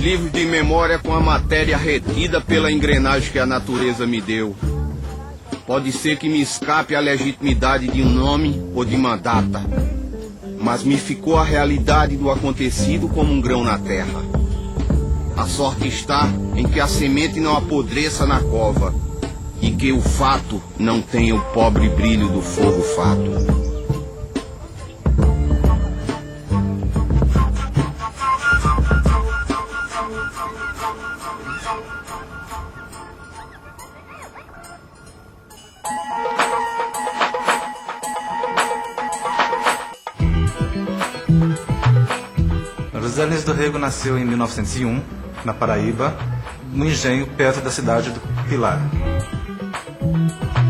livros de memória com a matéria retida pela engrenagem que a natureza me deu. Pode ser que me escape a legitimidade de um nome ou de uma data, mas me ficou a realidade do acontecido como um grão na terra. A sorte está em que a semente não apodreça na cova e que o fato não tenha o pobre brilho do fogo fato. José Lins do Rego nasceu em 1901, na Paraíba, no engenho perto da cidade do Pilar.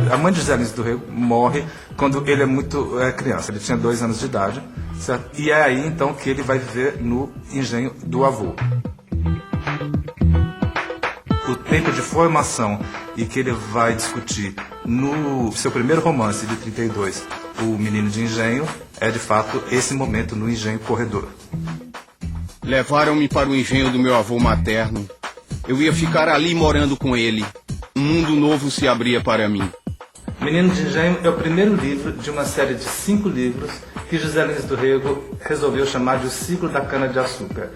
A mãe de José Lins do Rego morre quando ele é muito criança, ele tinha 2 anos de idade, certo? E é aí então que ele vai viver no engenho do avô. O tempo de formação e que ele vai discutir no seu primeiro romance de 32, O Menino de Engenho, é de fato esse momento no engenho corredor. Levaram-me para o engenho do meu avô materno. Eu ia ficar ali morando com ele. Um mundo novo se abria para mim. Menino de Engenho é o primeiro livro de uma série de 5 livros que José Lins do Rego resolveu chamar de O Ciclo da Cana-de-Açúcar.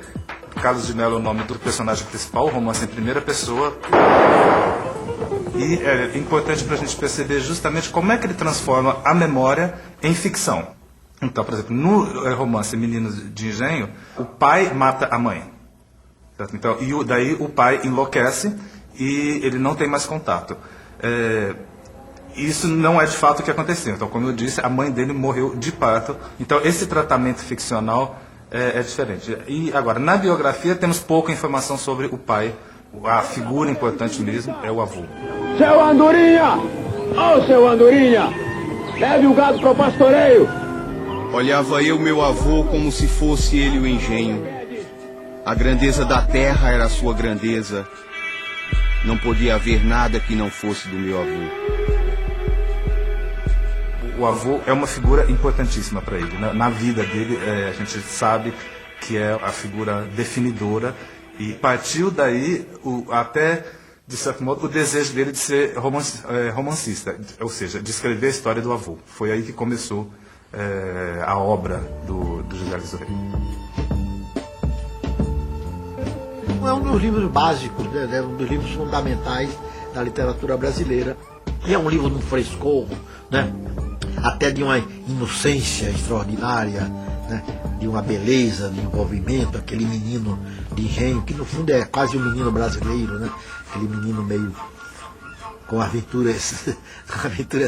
Carlos de Mello é o nome do personagem principal, o romance em primeira pessoa. E é importante para a gente perceber justamente como é que ele transforma a memória em ficção. Então, por exemplo, no romance Meninos de Engenho, o pai mata a mãe. Certo? Então, daí o pai enlouquece e ele não tem mais contato. Isso não é de fato o que aconteceu. Então, como eu disse, a mãe dele morreu de parto. Então, esse tratamento ficcional é diferente. E agora, na biografia, temos pouca informação sobre o pai. A figura importante mesmo é o avô. Seu Andorinha! Ô, seu Andorinha! Leve o gado para o pastoreio! Olhava eu meu avô como se fosse ele o engenho. A grandeza da terra era a sua grandeza. Não podia haver nada que não fosse do meu avô. O avô é uma figura importantíssima para ele. Na vida dele, a gente sabe que é a figura definidora. E partiu daí, até, de certo modo, o desejo dele de ser romancista. Ou seja, de escrever a história do avô. Foi aí que começou a obra do José Lins do Rego. É um dos livros básicos, né? É um dos livros fundamentais da literatura brasileira. E é um livro de um frescor, né? Até de uma inocência extraordinária, né? De uma beleza, de envolvimento, aquele menino de engenho, que no fundo é quase um menino brasileiro, né? Aquele menino meio com aventuras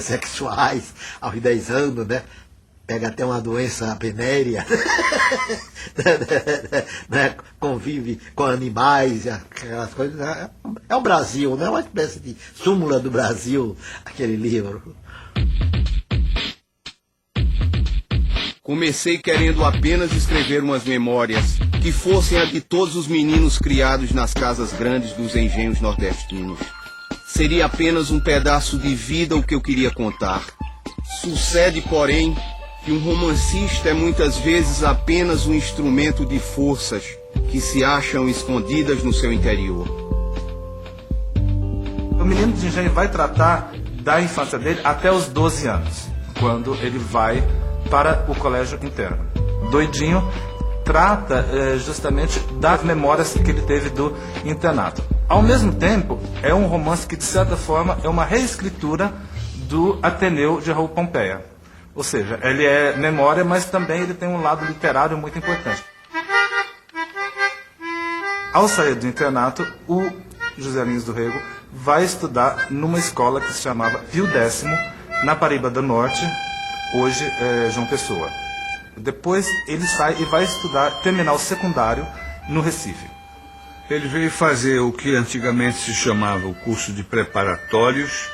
sexuais aos 10 anos, né? Pega até uma doença venérea, né? Convive com animais, aquelas coisas. É o Brasil, né? Uma espécie de súmula do Brasil, aquele livro. Comecei querendo apenas escrever umas memórias que fossem a de todos os meninos criados nas casas grandes dos engenhos nordestinos. Seria apenas um pedaço de vida o que eu queria contar. Sucede, porém, que um romancista é muitas vezes apenas um instrumento de forças que se acham escondidas no seu interior. O Menino de Engenho vai tratar da infância dele até os 12 anos, quando ele vai para o colégio interno. Doidinho trata justamente das memórias que ele teve do internato. Ao mesmo tempo, é um romance que, de certa forma, é uma reescritura do Ateneu de Raul Pompeia. Ou seja, ele é memória, mas também ele tem um lado literário muito importante. Ao sair do internato, o José Lins do Rego vai estudar numa escola que se chamava Pio X, na Paraíba do Norte, hoje João Pessoa. Depois ele sai e vai terminar o secundário no Recife. Ele veio fazer o que antigamente se chamava o curso de preparatórios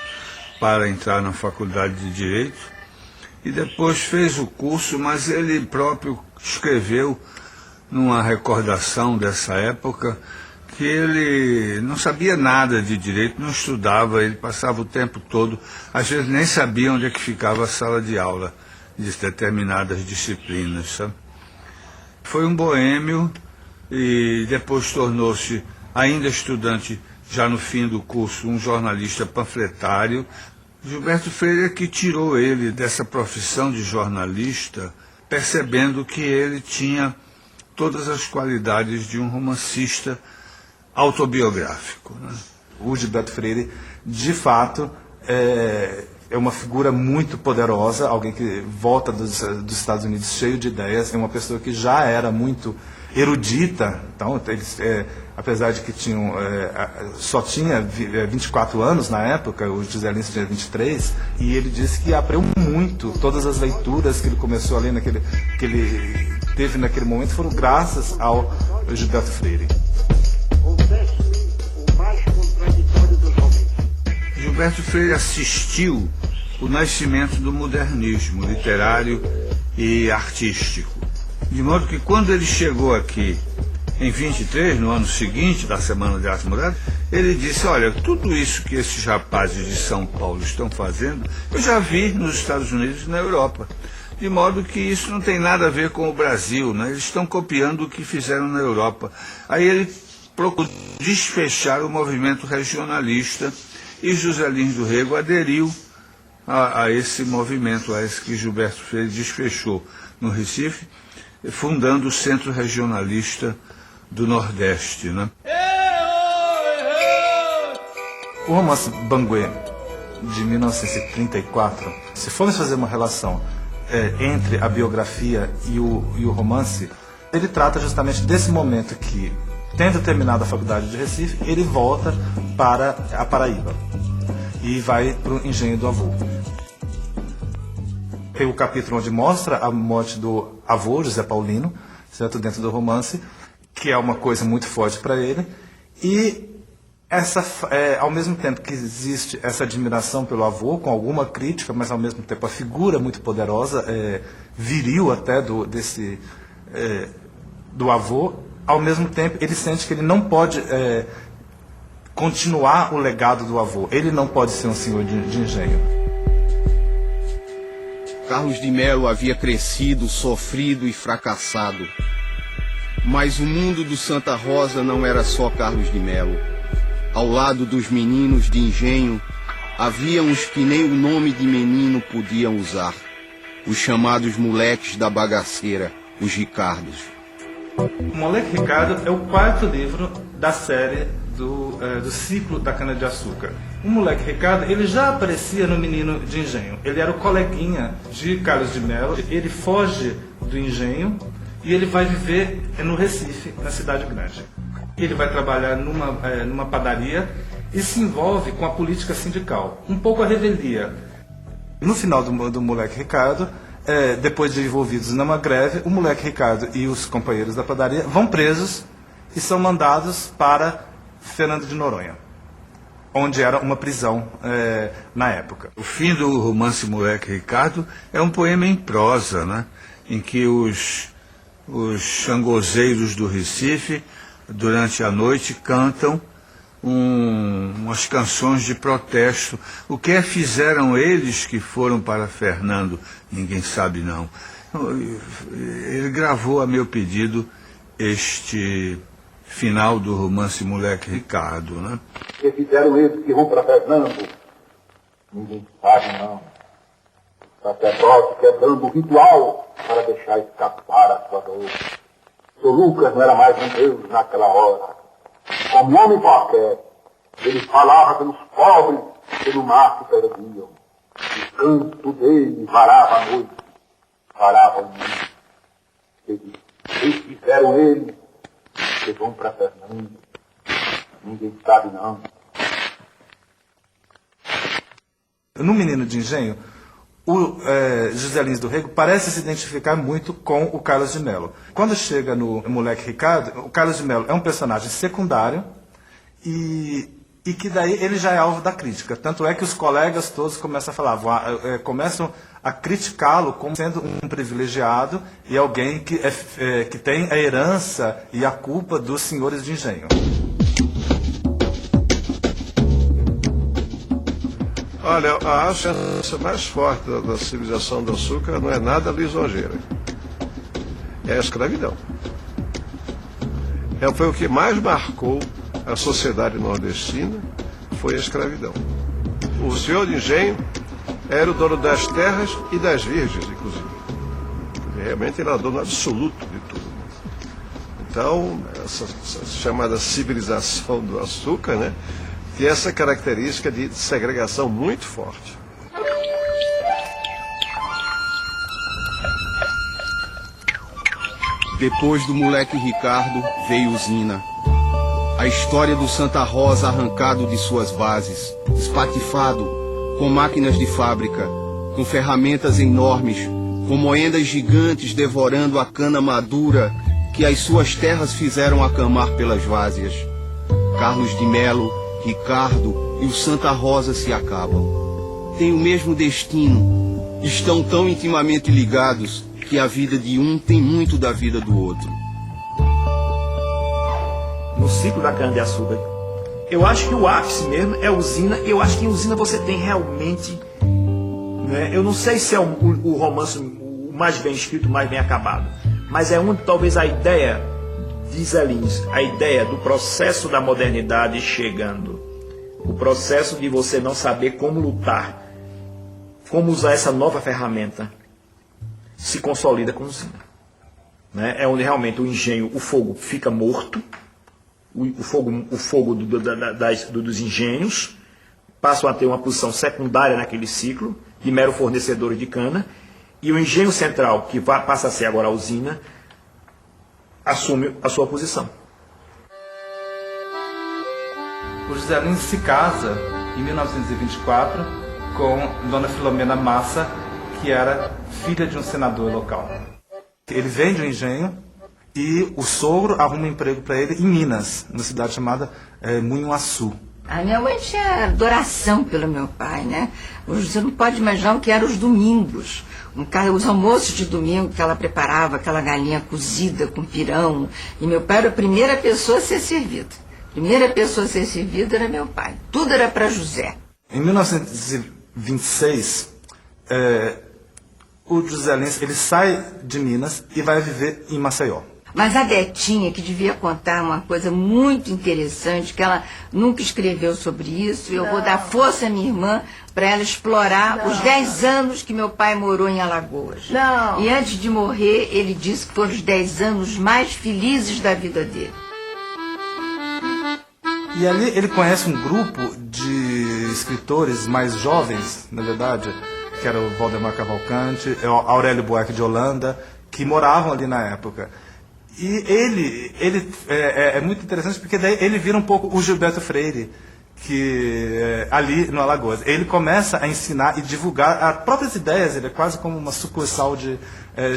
para entrar na faculdade de Direito. E depois fez o curso, mas ele próprio escreveu numa recordação dessa época que ele não sabia nada de direito, não estudava, ele passava o tempo todo, às vezes nem sabia onde é que ficava a sala de aula de determinadas disciplinas, sabe? Foi um boêmio, e depois tornou-se, ainda estudante, já no fim do curso, um jornalista panfletário. Gilberto Freire é que tirou ele dessa profissão de jornalista, percebendo que ele tinha todas as qualidades de um romancista autobiográfico, né? O Gilberto Freire, de fato, é uma figura muito poderosa, alguém que volta dos Estados Unidos cheio de ideias, é uma pessoa que já era muito erudita, então, apesar de que só tinha 24 anos na época, o José Lins tinha 23, e ele disse que aprendeu muito, todas as leituras que ele começou a ler, que ele teve naquele momento, foram graças ao Gilberto Freire. Gilberto Freire assistiu o nascimento do modernismo literário e artístico. De modo que quando ele chegou aqui, em 23, no ano seguinte da Semana de Arte Moderna, ele disse, olha, tudo isso que esses rapazes de São Paulo estão fazendo, eu já vi nos Estados Unidos e na Europa. De modo que isso não tem nada a ver com o Brasil, né? Eles estão copiando o que fizeram na Europa. Aí ele procurou desfechar o movimento regionalista e José Lins do Rego aderiu a esse movimento, a esse que Gilberto Freire desfechou no Recife, fundando o Centro Regionalista do Nordeste, né? O romance Banguê, de 1934, se formos fazer uma relação entre a biografia e o romance, ele trata justamente desse momento que, tendo terminado a faculdade de Recife, ele volta para a Paraíba e vai para o engenho do avô. Tem o capítulo onde mostra a morte do avô, José Paulino, certo? Dentro do romance, que é uma coisa muito forte para ele, e ao mesmo tempo que existe essa admiração pelo avô, com alguma crítica, mas ao mesmo tempo a figura muito poderosa, viril até do avô, ao mesmo tempo ele sente que ele não pode continuar o legado do avô, ele não pode ser um senhor de engenho. Carlos de Melo havia crescido, sofrido e fracassado. Mas o mundo do Santa Rosa não era só Carlos de Melo. Ao lado dos meninos de engenho, havia uns que nem o nome de menino podiam usar. Os chamados moleques da bagaceira, os Ricardos. O Moleque Ricardo é o quarto livro da série do ciclo da cana-de-açúcar. O Moleque Ricardo, ele já aparecia no Menino de Engenho. Ele era o coleguinha de Carlos de Melo. Ele foge do engenho e ele vai viver no Recife, na cidade grande. Ele vai trabalhar numa padaria e se envolve com a política sindical, um pouco a revelia. No final do Moleque Ricardo, depois de envolvidos numa greve, o Moleque Ricardo e os companheiros da padaria vão presos e são mandados para Fernando de Noronha, onde era uma prisão na época. O fim do romance Moleque Ricardo é um poema em prosa, né? Em que os xangozeiros do Recife, durante a noite, cantam umas canções de protesto. O que fizeram eles que foram para Fernando? Ninguém sabe, não. Ele gravou a meu pedido este final do romance Moleque Ricardo, né? O que fizeram eles que vão para Fernando? Ninguém sabe, não. O sacerdote quebrando o ritual para deixar escapar a sua dor. Seu Lucas não era mais um Deus naquela hora. Como homem qualquer, ele falava pelos pobres que no mar se perdiam. O canto dele varava a noite, varava o mundo. Ele fizeram eles que vão para Fernando. Ninguém sabe, não. No Menino de Engenho, o José Lins do Rego parece se identificar muito com o Carlos de Melo. Quando chega no Moleque Ricardo, o Carlos de Melo é um personagem secundário e que daí ele já é alvo da crítica. Tanto é que os colegas todos começam a falar, começam a criticá-lo como sendo um privilegiado e alguém que tem a herança e a culpa dos senhores de engenho. Olha, a ascensão mais forte da civilização do açúcar não é nada lisonjeira. É a escravidão. Foi o que mais marcou a sociedade nordestina, foi a escravidão. O senhor de engenho era o dono das terras e das virgens, inclusive. Realmente ele era dono absoluto de tudo. Então, essa chamada civilização do açúcar, né, tem essa característica de segregação muito forte. Depois do moleque Ricardo, veio Zina. A história do Santa Rosa arrancado de suas bases, espatifado, com máquinas de fábrica, com ferramentas enormes, com moendas gigantes devorando a cana madura que as suas terras fizeram acamar pelas várzeas. Carlos de Melo, Ricardo e o Santa Rosa se acabam. Têm o mesmo destino, estão tão intimamente ligados que a vida de um tem muito da vida do outro. No ciclo da cana-de-açúcar, eu acho que o ápice mesmo é usina. Eu acho que em usina você tem realmente, né, eu não sei se é o romance o mais bem escrito, o mais bem acabado, mas é onde talvez a ideia de Zé Lins, a ideia do processo da modernidade chegando, o processo de você não saber como lutar, como usar essa nova ferramenta, se consolida com usina. Né? É onde realmente o engenho, o fogo fica morto, o fogo dos engenhos passam a ter uma posição secundária naquele ciclo, de mero fornecedor de cana, e o engenho central, que passa a ser agora a usina, assume a sua posição. O José Lins se casa em 1924 com Dona Filomena Massa, que era filha de um senador local. Ele vende o engenho e o sogro arruma um emprego para ele em Minas, numa cidade chamada Munhuaçu. A minha mãe tinha adoração pelo meu pai, né? Você não pode imaginar o que eram os domingos. Os almoços de domingo que ela preparava, aquela galinha cozida com pirão. E meu pai era a primeira pessoa a ser servida. A primeira pessoa a ser servida era meu pai. Tudo era para José. Em 1926, o José Lins, ele sai de Minas e vai viver em Maceió. Mas a Betinha, que devia contar uma coisa muito interessante, que ela nunca escreveu sobre isso, eu vou dar força à minha irmã para ela explorar os 10 anos que meu pai morou em Alagoas. E antes de morrer, ele disse que foram os 10 anos mais felizes da vida dele. E ali ele conhece um grupo de escritores mais jovens, na verdade, que era o Valdemar Cavalcante, o Aurélio Buarque de Holanda, que moravam ali na época. E ele é muito interessante porque daí ele vira um pouco o Gilberto Freire, que ali no Alagoas. Ele começa a ensinar e divulgar as próprias ideias, ele é quase como uma sucursal de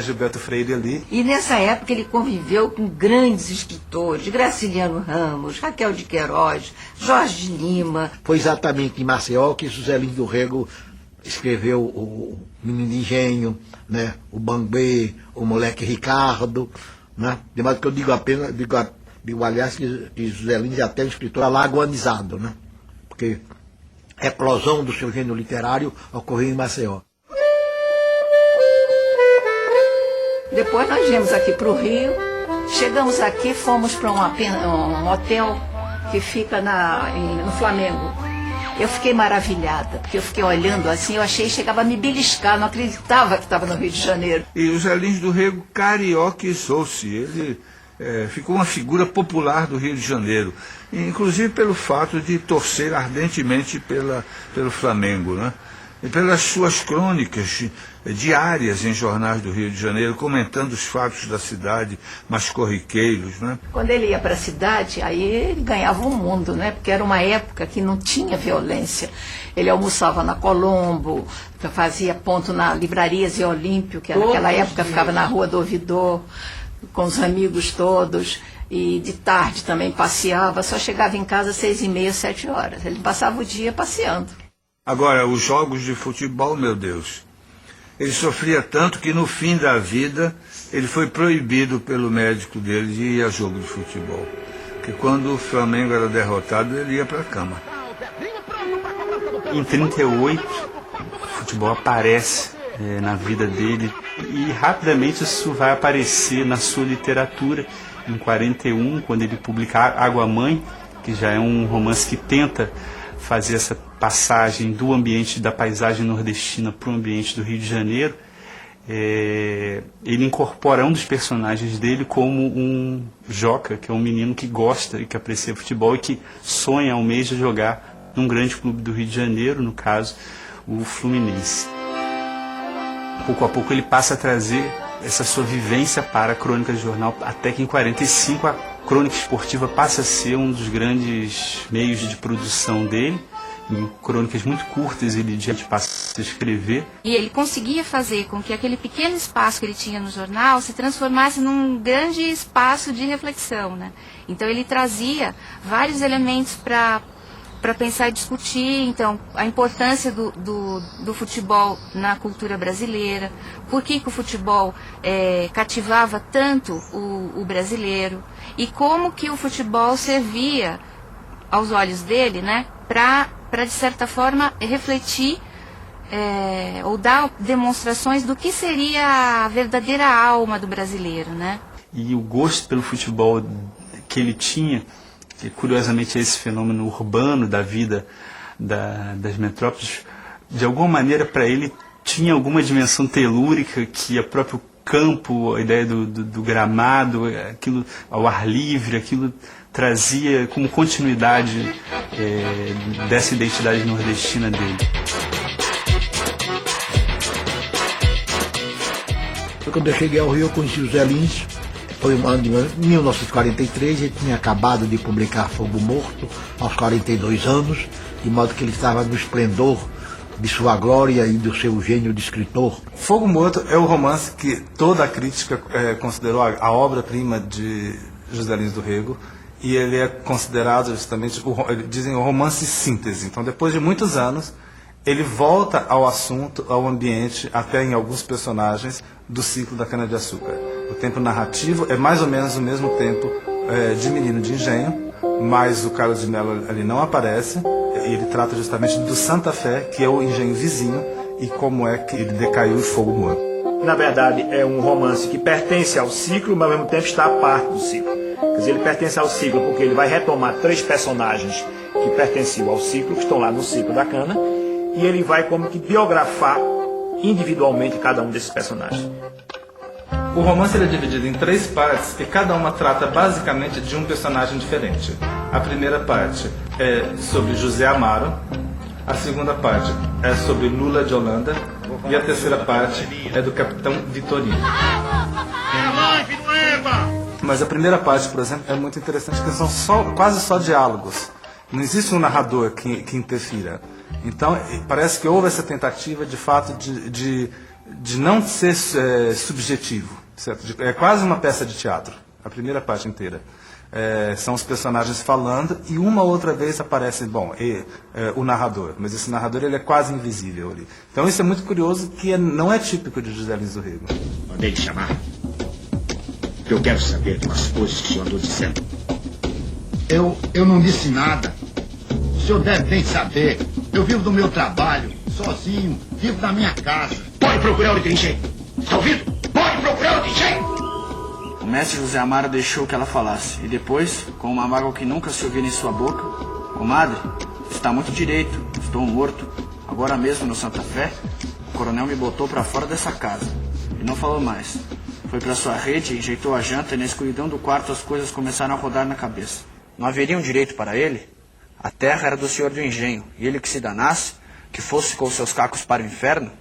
Gilberto Freire ali. E nessa época ele conviveu com grandes escritores, Graciliano Ramos, Raquel de Queiroz, Jorge de Lima. Foi exatamente em Maceió que José Lins do Rego escreveu o Menino de Engenho, né, o Bangbê, o Moleque Ricardo, né? De modo que eu digo apenas, aliás, que José Lins é até um escritor alagoanizado, né? Porque a eclosão do seu gênero literário ocorreu em Maceió. Depois nós viemos aqui para o Rio, chegamos aqui, fomos para um hotel que fica no Flamengo. Eu fiquei maravilhada, porque eu fiquei olhando assim, eu achei que chegava a me beliscar, não acreditava que estava no Rio de Janeiro. E o Zé Lins do Rego carioquizou-se, ele ficou uma figura popular do Rio de Janeiro, inclusive pelo fato de torcer ardentemente pelo Flamengo, né? E pelas suas crônicas diárias em jornais do Rio de Janeiro, comentando os fatos da cidade mais corriqueiros, né? Quando ele ia para a cidade, aí ele ganhava o mundo, né? Porque era uma época que não tinha violência. Ele almoçava na Colombo, fazia ponto na Livraria Zé Olímpio, que naquela época ficava na Rua do Ouvidor, com os amigos todos. E de tarde também passeava, só chegava em casa às 6h30, 7h. Ele passava o dia passeando. Agora, os jogos de futebol, meu Deus, ele sofria tanto que no fim da vida ele foi proibido pelo médico dele de ir a jogo de futebol. Porque quando o Flamengo era derrotado, ele ia para a cama. Em 38, o futebol aparece na vida dele e rapidamente isso vai aparecer na sua literatura. em 41, quando ele publica Água Mãe, que já é um romance que tenta fazer essa passagem do ambiente da paisagem nordestina para o ambiente do Rio de Janeiro. Ele incorpora um dos personagens dele como um joca, que é um menino que gosta e que aprecia futebol e que sonha, almeja jogar num grande clube do Rio de Janeiro, no caso, o Fluminense. Pouco a pouco ele passa a trazer essa sua vivência para a crônica de jornal, até que em 45 a crônica esportiva passa a ser um dos grandes meios de produção dele. Em crônicas muito curtas ele já passa a escrever. E ele conseguia fazer com que aquele pequeno espaço que ele tinha no jornal se transformasse num grande espaço de reflexão, né? Então ele trazia vários elementos para pensar e discutir, então, a importância do futebol na cultura brasileira, por que o futebol cativava tanto o brasileiro, e como que o futebol servia, aos olhos dele, né, para de certa forma, refletir ou dar demonstrações do que seria a verdadeira alma do brasileiro, né? E o gosto pelo futebol que ele tinha, que curiosamente é esse fenômeno urbano da vida das metrópoles, de alguma maneira para ele tinha alguma dimensão telúrica que o próprio campo, a ideia do gramado, aquilo ao ar livre, aquilo trazia como continuidade dessa identidade nordestina dele. Quando eu cheguei ao Rio, eu conheci o Zé Lins. Foi um ano de 1943, ele tinha acabado de publicar Fogo Morto, aos 42 anos, de modo que ele estava no esplendor de sua glória e do seu gênio de escritor. Fogo Morto é o romance que toda a crítica considerou a obra-prima de José Lins do Rego, e ele é considerado justamente, dizem, o romance síntese. Então, depois de muitos anos, ele volta ao assunto, ao ambiente, até em alguns personagens do ciclo da cana-de-açúcar. O tempo narrativo é mais ou menos o mesmo tempo de Menino de Engenho, mas o Carlos de Mello ali não aparece. Ele trata justamente do Santa Fé, que é o engenho vizinho, e como é que ele decaiu em Fogo Morto. Na verdade, é um romance que pertence ao ciclo, mas ao mesmo tempo está à parte do ciclo. Quer dizer, ele pertence ao ciclo porque ele vai retomar 3 personagens que pertenciam ao ciclo, que estão lá no ciclo da cana, e ele vai como que biografar individualmente cada um desses personagens. O romance ele é dividido em 3 partes e cada uma trata basicamente de um personagem diferente. A primeira parte é sobre José Amaro, a segunda parte é sobre Lula de Holanda e a terceira parte é do Capitão Vitorino. Mas a primeira parte, por exemplo, é muito interessante porque são quase só diálogos. Não existe um narrador que interfira. Então, parece que houve essa tentativa, de fato, de não ser subjetivo. Certo? É quase uma peça de teatro, a primeira parte inteira. São os personagens falando e uma outra vez aparece, o narrador. Mas esse narrador ele é quase invisível ali. Então isso é muito curioso, que não é típico de José Lins do Rego. Mandei te chamar. Eu quero saber de umas coisas que o senhor andou dizendo. Eu não disse nada. O senhor deve bem saber. Eu vivo do meu trabalho, sozinho, vivo da minha casa. Pode procurar outro engenho. Está ouvindo? Pode procurar outro engenho. O mestre José Amaro deixou que ela falasse. E depois, com uma mágoa que nunca se ouvira em sua boca: comadre, está muito direito. Estou morto. Agora mesmo no Santa Fé, o coronel me botou para fora dessa casa. E não falou mais. Foi para sua rede, enjeitou a janta e na escuridão do quarto as coisas começaram a rodar na cabeça. Não haveria um direito para ele? A terra era do senhor do engenho, e ele que se danasse, que fosse com seus cacos para o inferno?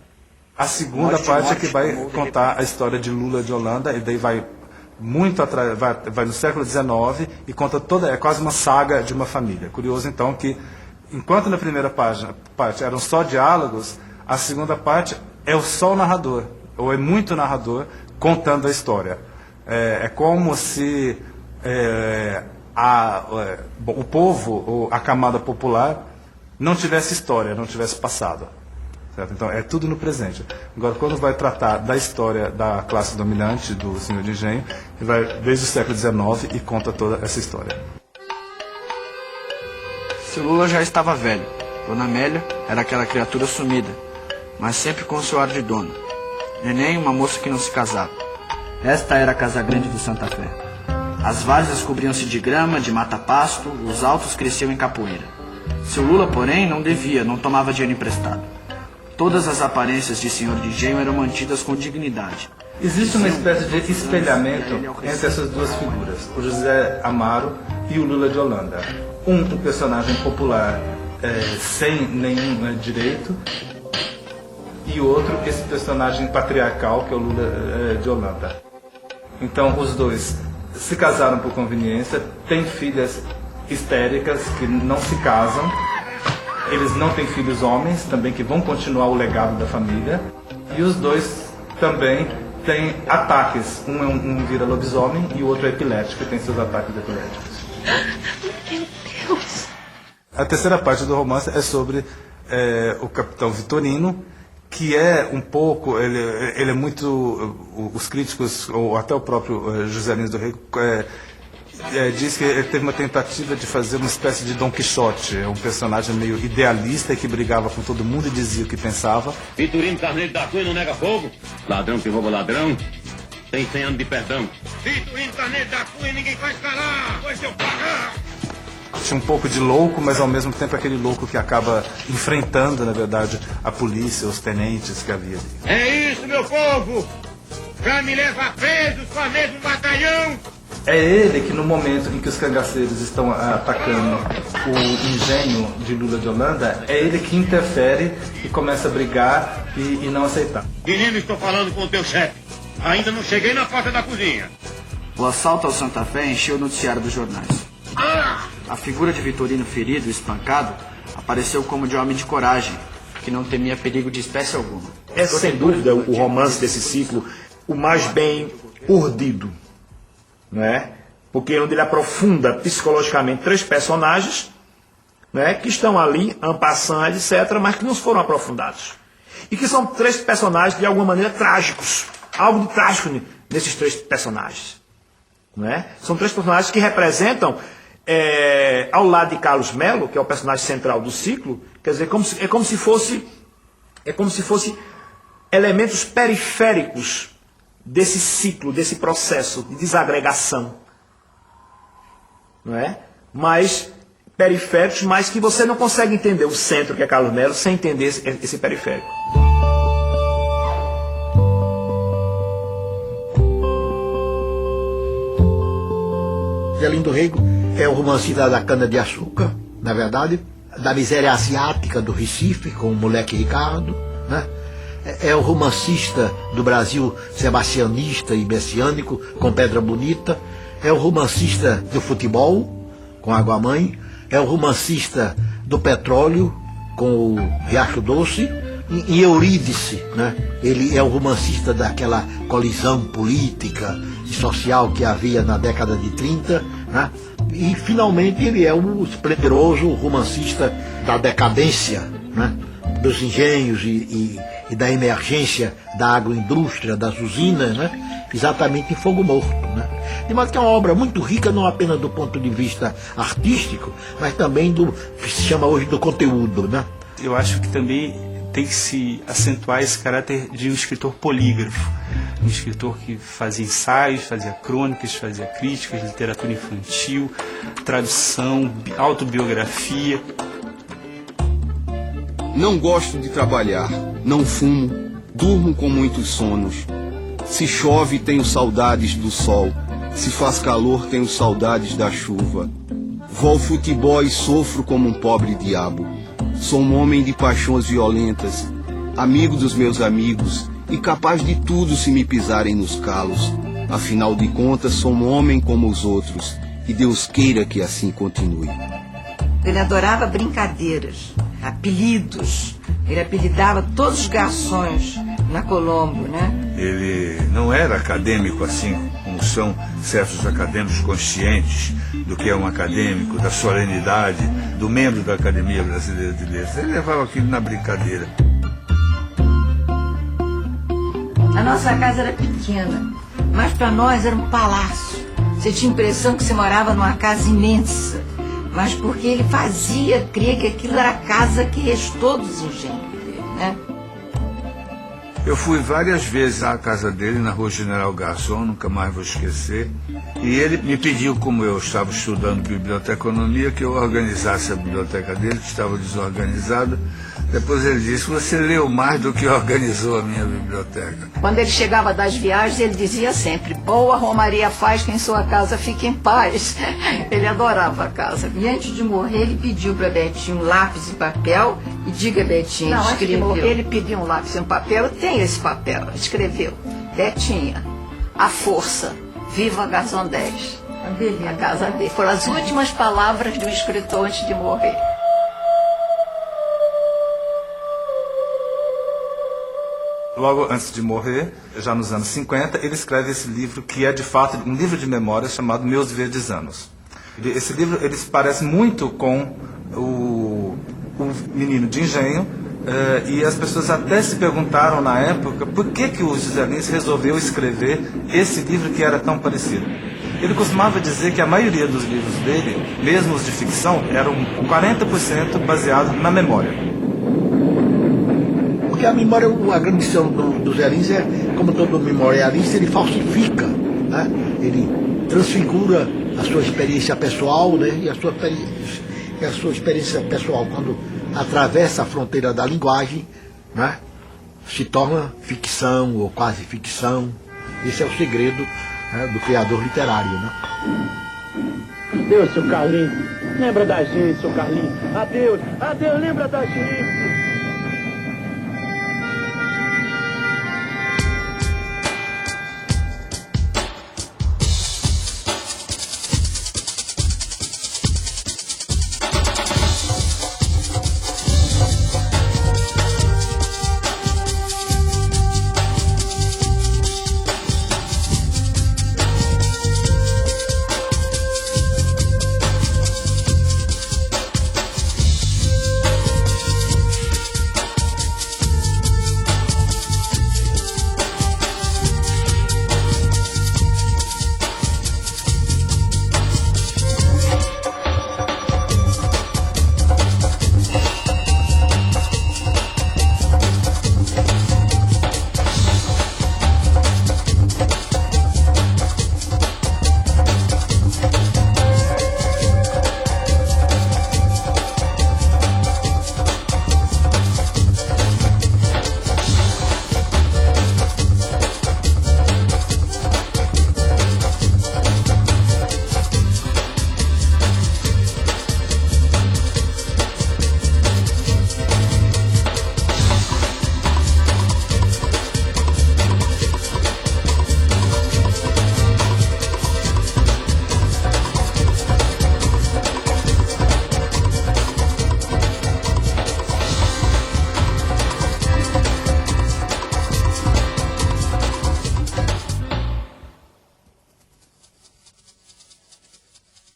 A segunda parte é que vai contar a história de Lula de Holanda, e daí vai muito atrás, vai no século XIX e conta é quase uma saga de uma família. Curioso então que, enquanto na primeira parte eram só diálogos, a segunda parte é só o narrador, ou é muito narrador contando a história. É como se o povo, ou a camada popular, não tivesse história, não tivesse passado. Certo? Então, é tudo no presente. Agora, quando vai tratar da história da classe dominante, do senhor de engenho, ele vai desde o século XIX e conta toda essa história. Seu Lula já estava velho. Dona Amélia era aquela criatura sumida, mas sempre com seu ar de dono. Neném, uma moça que não se casava. Esta era a Casa Grande do Santa Fé. As várzeas cobriam-se de grama, de mata-pasto, os altos cresciam em capoeira. Seu Lula, porém, não devia, não tomava dinheiro emprestado. Todas as aparências de senhor de engenho eram mantidas com dignidade. Existe uma espécie de espelhamento entre essas duas figuras, o José Amaro e o Lula de Holanda. Um personagem popular sem nenhum direito, e outro esse personagem patriarcal que é o Lula de Holanda. Então os dois se casaram por conveniência, têm filhas histéricas que não se casam, eles não têm filhos homens também que vão continuar o legado da família, e os dois também têm ataques, um vira lobisomem e o outro é epilético e tem seus ataques epiléticos. Meu Deus! A terceira parte do romance é sobre o capitão Vitorino, que é um pouco, ele é muito, os críticos, ou até o próprio José Lins do Rego, diz que ele teve uma tentativa de fazer uma espécie de Dom Quixote, um personagem meio idealista que brigava com todo mundo e dizia o que pensava. Vitorino Carneiro da Cunha não nega fogo, ladrão que rouba ladrão, tem 100 anos de perdão. Vitorino Carneiro da Cunha ninguém faz calar, pois eu pagar. Tinha um pouco de louco, mas ao mesmo tempo aquele louco que acaba enfrentando, na verdade, a polícia, os tenentes que havia ali. É isso, meu povo! Já me leva preso com a mesmo batalhão! É ele que, no momento em que os cangaceiros estão atacando o engenho de Lula de Holanda, é ele que interfere e começa a brigar e não aceitar. Menino, estou falando com o teu chefe. Ainda não cheguei na porta da cozinha. O assalto ao Santa Fé encheu o noticiário dos jornais. A figura de Vitorino ferido e espancado apareceu como de homem de coragem, que não temia perigo de espécie alguma. É sem dúvida o romance desse ciclo o mais bem urdido, não é? Porque onde ele aprofunda psicologicamente 3 personagens, não é? Que estão ali, en passant, etc., mas que não foram aprofundados. E que são 3 personagens de alguma maneira trágicos. Algo de trágico nesses 3 personagens. Não é? São 3 personagens que representam, ao lado de Carlos Melo, que é o personagem central do ciclo, quer dizer, é como se fosse elementos periféricos desse ciclo, desse processo de desagregação. Não é? Mas periféricos, mas que você não consegue entender o centro, que é Carlos Melo, sem entender esse periférico. José Lins do Rego é o romancista da cana-de-açúcar, na verdade, da miséria asiática do Recife, com o moleque Ricardo, né? É o romancista do Brasil sebastianista e messiânico, com Pedra Bonita. É o romancista do futebol, com Água Mãe. É o romancista do petróleo, com o Riacho Doce. E Eurídice, né? Ele é o romancista daquela colisão política e social que havia na década de 30, né? E finalmente ele é o esplendoroso romancista da decadência, né? Dos engenhos e da emergência da agroindústria, das usinas, né? Exatamente em Fogo Morto, né? De modo que é uma obra muito rica, não apenas do ponto de vista artístico, mas também do que se chama hoje do conteúdo, né? Eu acho que também tem que se acentuar esse caráter de um escritor polígrafo, um escritor que fazia ensaios, fazia crônicas, fazia críticas, literatura infantil, tradução, autobiografia. Não gosto de trabalhar, não fumo, durmo com muitos sonos. Se chove, tenho saudades do sol. Se faz calor, tenho saudades da chuva. Vou ao futebol e sofro como um pobre diabo. Sou um homem de paixões violentas, amigo dos meus amigos e capaz de tudo se me pisarem nos calos. Afinal de contas, sou um homem como os outros e Deus queira que assim continue. Ele adorava brincadeiras, apelidos. Ele apelidava todos os garçons na Colombo, né? Ele não era acadêmico assim, como são certos acadêmicos conscientes do que é um acadêmico, da solenidade, do membro da Academia Brasileira de Letras. Ele levava aquilo na brincadeira. A nossa casa era pequena, mas para nós era um palácio. Você tinha a impressão que você morava numa casa imensa, mas porque ele fazia crer que aquilo era a casa que restou dos engenhos dele, né? Eu fui várias vezes à casa dele, na Rua General Garçom, nunca mais vou esquecer. E ele me pediu, como eu estava estudando biblioteconomia, que eu organizasse a biblioteca dele, que estava desorganizada. Depois ele disse: você leu mais do que organizou a minha biblioteca. Quando ele chegava das viagens, ele dizia sempre: boa romaria faz que em sua casa fique em paz. Ele adorava a casa. E antes de morrer, ele pediu para Betinho um lápis e papel. E diga, Betinha, não, antes de escreveu. morrer, ele pediu um lápis e um papel. Eu tenho esse papel. Escreveu: Betinha, a força, viva a Gazon 10. A casa dele. Foram as últimas palavras do escritor antes de morrer. Logo antes de morrer, já nos anos 50, ele escreve esse livro, que é de fato um livro de memórias chamado Meus Verdes Anos. Esse livro ele se parece muito com o Menino de Engenho, e as pessoas até se perguntaram na época por que o José Lins resolveu escrever esse livro que era tão parecido. Ele costumava dizer que a maioria dos livros dele, mesmo os de ficção, eram 40% baseados na memória. Porque a memória, a grande missão do Zé Lins é, como todo memorialista, ele falsifica, né? Ele transfigura a sua experiência pessoal, né? E a sua experiência pessoal, quando atravessa a fronteira da linguagem, né? Se torna ficção ou quase ficção. Esse é o segredo, né, do criador literário, né? Adeus, seu Carlinhos. Lembra da gente, seu Carlinhos. Adeus, adeus, lembra da gente.